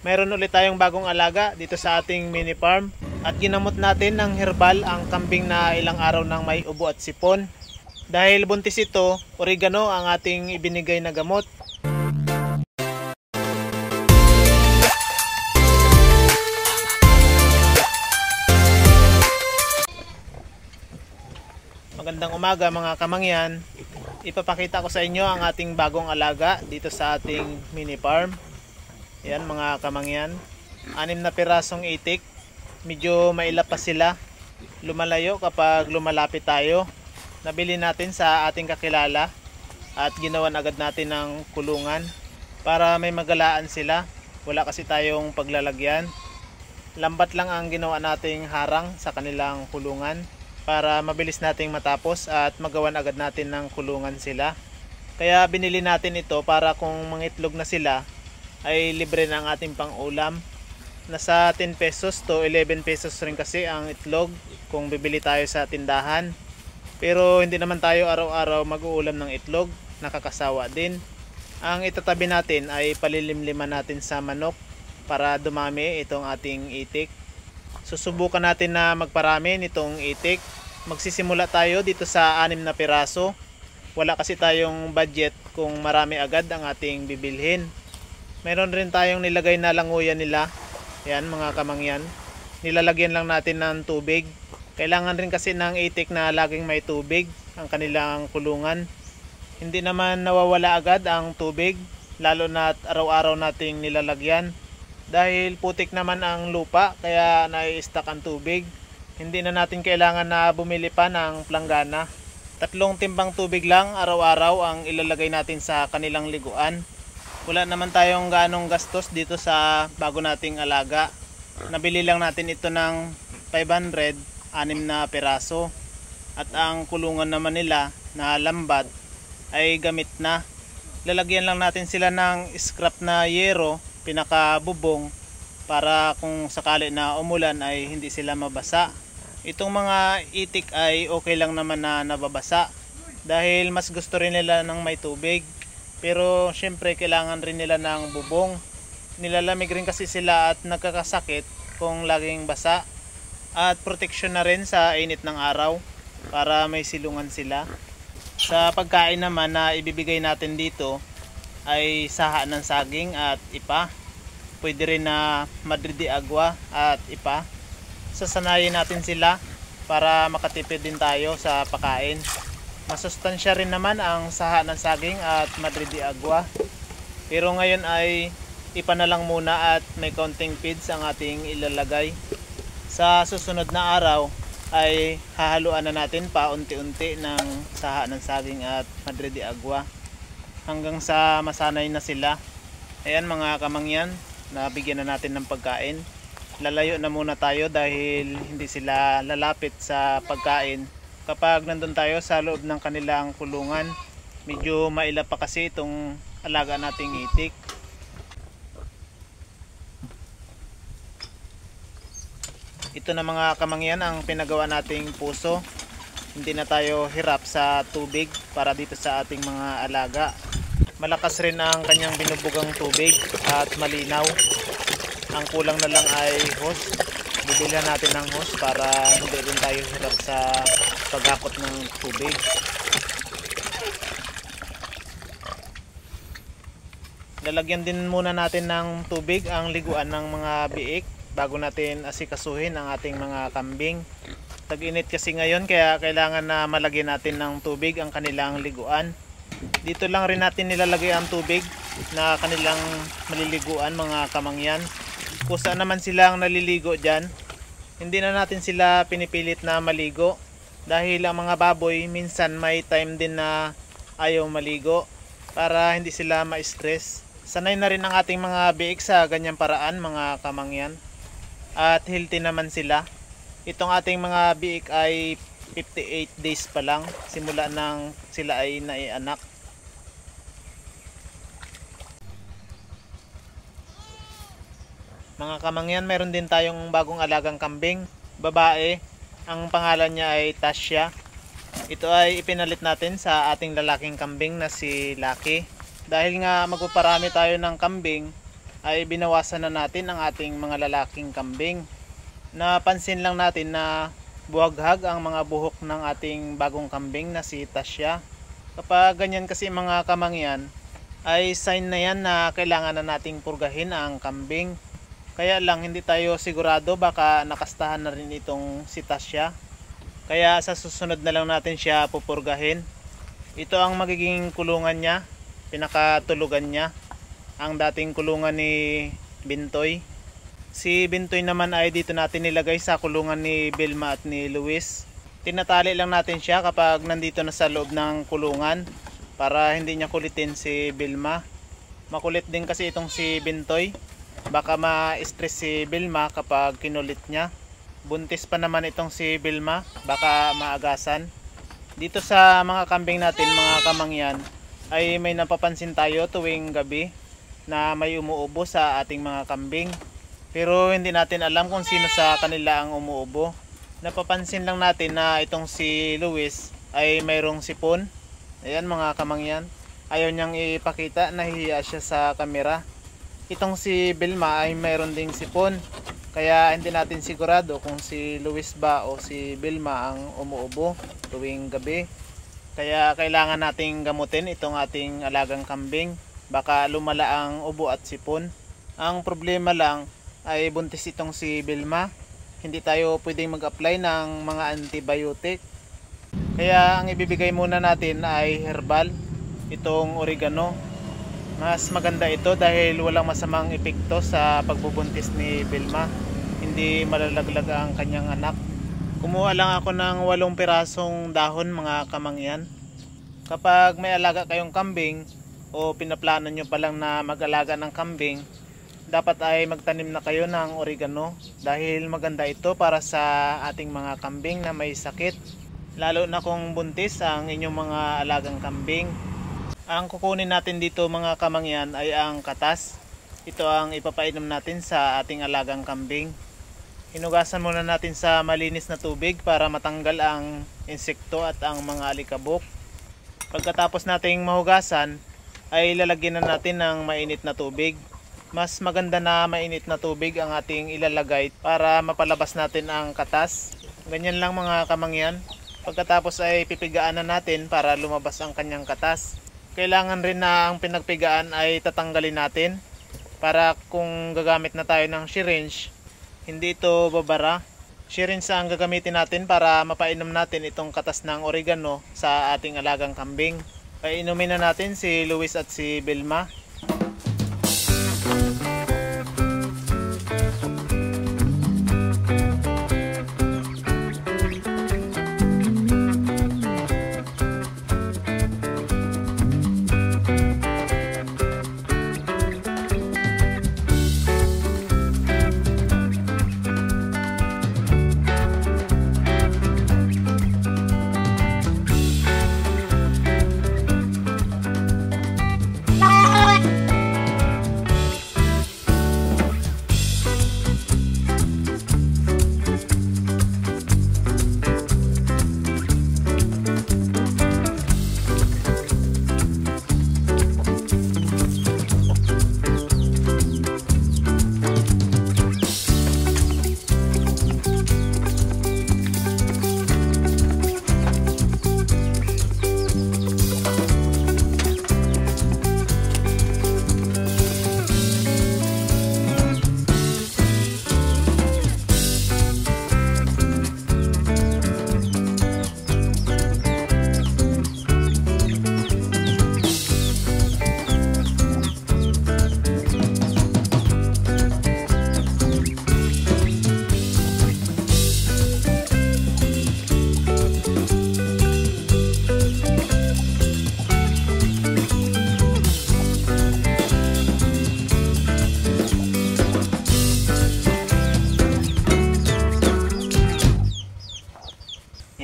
Meron ulit tayong bagong alaga dito sa ating mini farm at ginamot natin ng herbal ang kambing na ilang araw nang may ubo at sipon. Dahil buntis ito, oregano ang ating ibinigay na gamot. Magandang umaga mga kamangyan. Ipapakita ko sa inyo ang ating bagong alaga dito sa ating mini farm. Yan mga kamangyan, 6 na pirasong itik. Medyo mailap pa sila. Lumalayo kapag lumalapit tayo. Nabili natin sa ating kakilala at ginawan agad natin ng kulungan para may magalaan sila. Wala kasi tayong paglalagyan. Lambat lang ang ginawa nating harang sa kanilang kulungan para mabilis nating matapos at magawan agad natin ng kulungan sila. Kaya binili natin ito para kung mangitlog na sila ay libre na ang ating pang-ulam. Nasa 10 pesos to 11 pesos rin kasi ang itlog kung bibili tayo sa tindahan. Pero hindi naman tayo araw-araw mag-uulam ng itlog, nakakasawa din. Ang itatabi natin ay palilimliman natin sa manok para dumami itong ating itik. Susubukan natin na magparami nitong itik. Magsisimula tayo dito sa 6 na piraso. Wala kasi tayong budget kung marami agad ang ating bibilhin. Meron rin tayong nilagay na languyan nila. Yan mga kamangyan. Nilalagyan lang natin ng tubig. Kailangan rin kasi ng itik na laging may tubig ang kanilang kulungan. Hindi naman nawawala agad ang tubig, lalo na araw-araw nating nilalagyan. Dahil putik naman ang lupa, kaya nai-stack ang tubig. Hindi na natin kailangan na bumili pa ng planggana. 3 timbang tubig lang araw-araw ang ilalagay natin sa kanilang liguan. Wala naman tayong ganong gastos dito sa bago nating alaga. Nabili lang natin ito ng 500, 6 na piraso. At ang kulungan naman nila na lambat ay gamit na. Lalagyan lang natin sila ng scrap na yero, pinakabubong, para kung sakali na umulan ay hindi sila mabasa. Itong mga itik ay okay lang naman na nababasa dahil mas gusto rin nila ng may tubig. Pero syempre kailangan rin nila ng bubong. Nilalamig rin kasi sila at nagkakasakit kung laging basa. At proteksyon na rin sa init ng araw para may silungan sila. Sa pagkain naman na ibibigay natin dito ay saha ng saging at ipa. Pwede rin na Madrid de agua at ipa. Sasanayin natin sila para makatipid din tayo sa pagkain. Masustansya rin naman ang saha ng saging at Madrid de agua. Pero ngayon ay ipa na lang muna at may counting feeds ang ating ilalagay. Sa susunod na araw ay hahaluan na natin pa unti-unti ng saha ng saging at Madrid de agua hanggang sa masanay na sila. Ayan mga kamangyan, nabigyan na natin ng pagkain. Lalayo na muna tayo dahil hindi sila lalapit sa pagkain kapag nandun tayo sa loob ng kanilang kulungan. Medyo mailap pa kasi itong alaga nating itik. Ito na mga kamangyan ang pinagawa nating puso. Hindi na tayo hirap sa tubig para dito sa ating mga alaga. Malakas rin ang kanyang binubugang tubig at malinaw. Ang kulang na lang ay hose. Bibilhan natin ng hose para hindi rin tayo hirap sa paghakot ng tubig. Lalagyan din muna natin ng tubig ang liguan ng mga biik bago natin asikasuhin ang ating mga kambing. Tag-init kasi ngayon kaya kailangan na malagyan natin ng tubig ang kanilang liguan. Dito lang rin natin nilalagay ang tubig na kanilang maliliguan mga kamangyan. Kusa naman silang naliligo dyan. Hindi na natin sila pinipilit na maligo dahil ang mga baboy minsan may time din na ayaw maligo para hindi sila ma-stress. Sanay na rin ang ating mga biik sa ganyang paraan mga kamangyan at healthy naman sila. Itong ating mga biik ay 58 days pa lang simula nang sila ay naianak. Mga kamangyan, meron din tayong bagong alagang kambing, babae. Ang pangalan niya ay Tasha. Ito ay ipinalit natin sa ating lalaking kambing na si Lucky. Dahil nga magpaparami tayo ng kambing, ay binawasan na natin ang ating mga lalaking kambing. Napansin lang natin na buhaghag ang mga buhok ng ating bagong kambing na si Tasya. Kapag ganyan kasi mga kamangyan, ay sign na yan na kailangan na nating purgahin ang kambing. Kaya lang hindi tayo sigurado, baka nakastahan na rin itong si Tasya. Kaya sa susunod na lang natin siya pupurgahin. Ito ang magiging kulungan niya, pinakatulugan niya, ang dating kulungan ni Bintoy. Si Bintoy naman ay dito natin nilagay sa kulungan ni Vilma at ni Luis. Tinatali lang natin siya kapag nandito na sa loob ng kulungan para hindi niya kulitin si Vilma. Makulit din kasi itong si Bintoy. Baka ma-stress si Vilma kapag kinulit niya. Buntis pa naman itong si Vilma, baka maagasan. Dito sa mga kambing natin, mga kamangyan, ay may napapansin tayo tuwing gabi na may umuubo sa ating mga kambing. Pero hindi natin alam kung sino sa kanila ang umuubo. Napapansin lang natin na itong si Luis ay mayroong sipon. Ayan mga kamangyan, ayaw niyang ipakita, nahihiya siya sa kamera. Itong si Vilma ay mayroon ding sipon. Kaya hindi natin sigurado kung si Luis ba o si Vilma ang umuubo tuwing gabi. Kaya kailangan nating gamutin itong ating alagang kambing. Baka lumala ang ubo at sipon. Ang problema lang ay buntis itong si Vilma. Hindi tayo pwedeng mag-apply ng mga antibiotic. Kaya ang ibibigay muna natin ay herbal, itong oregano. Mas maganda ito dahil walang masamang epekto sa pagbubuntis ni Vilma. Hindi malalaglag ang kanyang anak. Kumuha lang ako ng 8 pirasong dahon mga kamangyan. Kapag may alaga kayong kambing o pinaplano nyo pa lang na mag-alaga ng kambing, dapat ay magtanim na kayo ng oregano dahil maganda ito para sa ating mga kambing na may sakit. Lalo na kung buntis ang inyong mga alagang kambing. Ang kukunin natin dito mga kamangyan ay ang katas. Ito ang ipapainom natin sa ating alagang kambing. Hinugasan muna natin sa malinis na tubig para matanggal ang insekto at ang mga alikabok. Pagkatapos nating mahugasan ay lalagyan na natin ng mainit na tubig. Mas maganda na mainit na tubig ang ating ilalagay para mapalabas natin ang katas. Ganyan lang mga kamangyan. Pagkatapos ay pipigaan na natin para lumabas ang kanyang katas. Kailangan rin na ang pinagpigaan ay tatanggalin natin para kung gagamit na tayo ng syringe, hindi ito babara. Syringe ang gagamitin natin para mapainom natin itong katas ng oregano sa ating alagang kambing. Painumin na natin si Luis at si Vilma.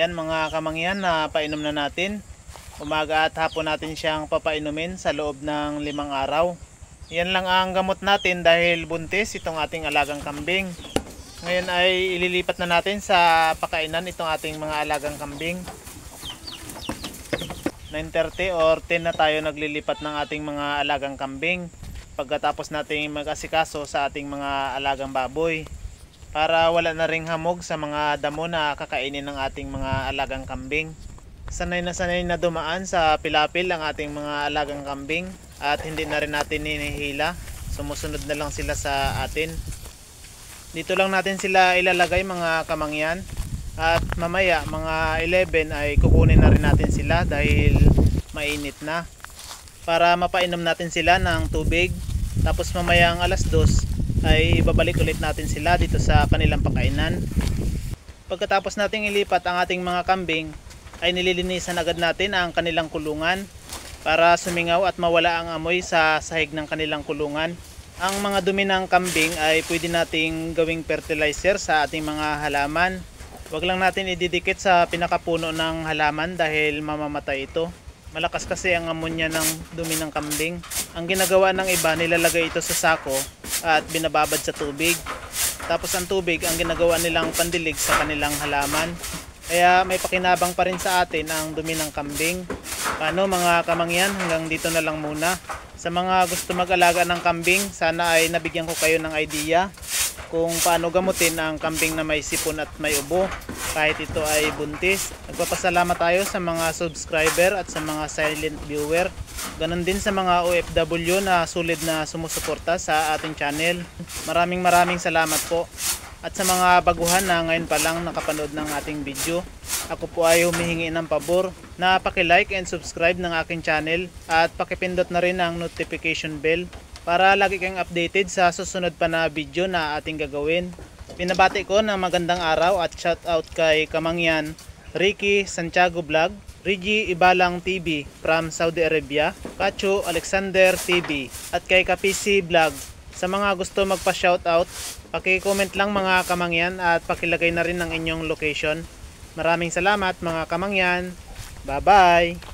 Yan mga kamangyan, na painom na natin. Umaga at hapon natin siyang papainumin sa loob ng 5 araw. Yan lang ang gamot natin dahil buntis itong ating alagang kambing. Ngayon ay ililipat na natin sa pakainan itong ating mga alagang kambing. 9:30 or 10 na tayo naglilipat ng ating mga alagang kambing. pagkatapos nating mag-asikaso sa ating mga alagang baboy, para wala na ring hamog sa mga damo na kakainin ng ating mga alagang kambing. Sanay na dumaan sa pilapil ang ating mga alagang kambing at hindi na rin natin hinihila, sumusunod na lang sila sa atin. Dito lang natin sila ilalagay mga kamangyan, at mamaya mga 11 ay kukunin na rin natin sila dahil mainit na, para mapainom natin sila ng tubig. Tapos mamayang alas 2 ay ibabalik ulit natin sila dito sa kanilang pakainan. Pagkatapos nating ilipat ang ating mga kambing, ay nililinisan agad natin ang kanilang kulungan para sumingaw at mawala ang amoy sa sahig ng kanilang kulungan. Ang mga dumi ng kambing ay pwede nating gawing fertilizer sa ating mga halaman. Huwag lang natin ididikit sa pinakapuno ng halaman dahil mamamatay ito. Malakas kasi ang amonya ng dumi ng kambing. Ang ginagawa ng iba, nilalagay ito sa sako at binababad sa tubig. Tapos ang tubig ang ginagawa nilang pandilig sa kanilang halaman. Kaya may pakinabang pa rin sa atin ang dumi ng kambing. Paano mga kamangyan, hanggang dito na lang muna. Sa mga gusto mag-alaga ng kambing, sana ay nabigyan ko kayo ng idea kung paano gamutin ang kambing na may sipon at may ubo kahit ito ay buntis. Nagpapasalamat tayo sa mga subscriber at sa mga silent viewer. Ganon din sa mga OFW na sulit na sumusuporta sa ating channel. Maraming salamat po. At sa mga baguhan na ngayon pa lang nakapanood ng ating video, ako po ay humihingi ng pabor na paki-like and subscribe ng aking channel at pakipindot na rin ang notification bell para lagi kang updated sa susunod pa na video na ating gagawin. Pinabati ko ng magandang araw at shout out kay Kamangyan Ricky Santiago Vlog, Rigi Ibalang TV from Saudi Arabia, Kacho Alexander TV at kay Kapisi Vlog. Sa mga gusto magpa-shoutout, paki-comment lang mga kamangyan at pakilagay na rin ang inyong location. Maraming salamat mga kamangyan. Bye-bye!